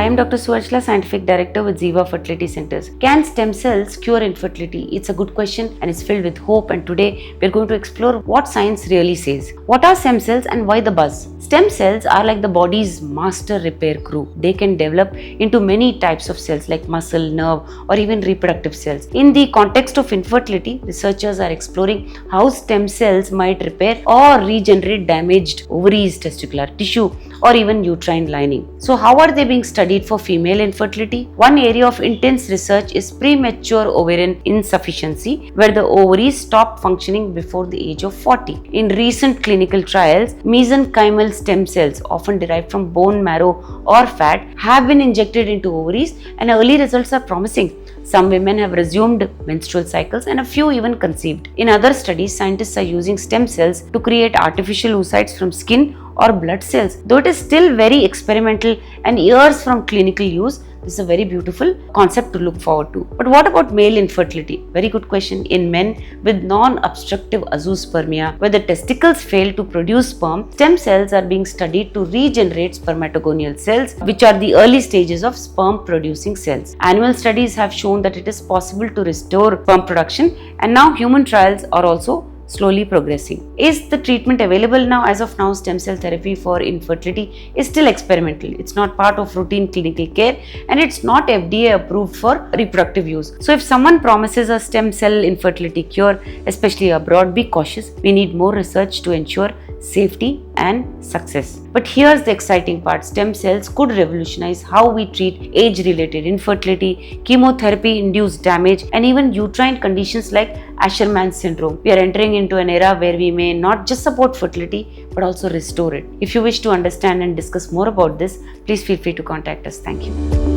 am Dr. Suarchla, Scientific Director with Ziva Fertility Centers. Can stem cells cure infertility? It's a good question and it's filled with hope, and today we're going to explore what science really says. What are stem cells and why the buzz? Stem cells are like the body's master repair crew. They can develop into many types of cells like muscle, nerve, or even reproductive cells. In the context of infertility, researchers are exploring how stem cells might repair or regenerate damaged ovaries, testicular tissue, or even uterine lining. So how are they being studied for female infertility? One area of intense research is premature ovarian insufficiency, where the ovaries stop functioning before the age of 40. In recent clinical trials, mesenchymal stem cells, often derived from bone marrow or fat, have been injected into ovaries, and early results are promising. Some women have resumed menstrual cycles and a few even conceived. In other studies, scientists are using stem cells to create artificial oocytes from skin or blood cells. Though it is still very experimental and years from clinical use, this is a very beautiful concept to look forward to. But what about male infertility? Very good question. In men with non-obstructive azoospermia, where the testicles fail to produce sperm, stem cells are being studied to regenerate spermatogonial cells, which are the early stages of sperm producing cells. Animal studies have shown that it is possible to restore sperm production, and now human trials are also slowly progressing. Is the treatment available now? As of now, stem cell therapy for infertility is still experimental. It's not part of routine clinical care, and it's not FDA approved for reproductive use. So if someone promises a stem cell infertility cure, especially abroad, be cautious. We need more research to ensure safety and success. But here's the exciting part. Stem cells could revolutionize how we treat age-related infertility, chemotherapy-induced damage, and even uterine conditions like Asherman syndrome. We are entering into an era where we may not just support fertility, but also restore it. If you wish to understand and discuss more about this, please feel free to contact us. Thank you.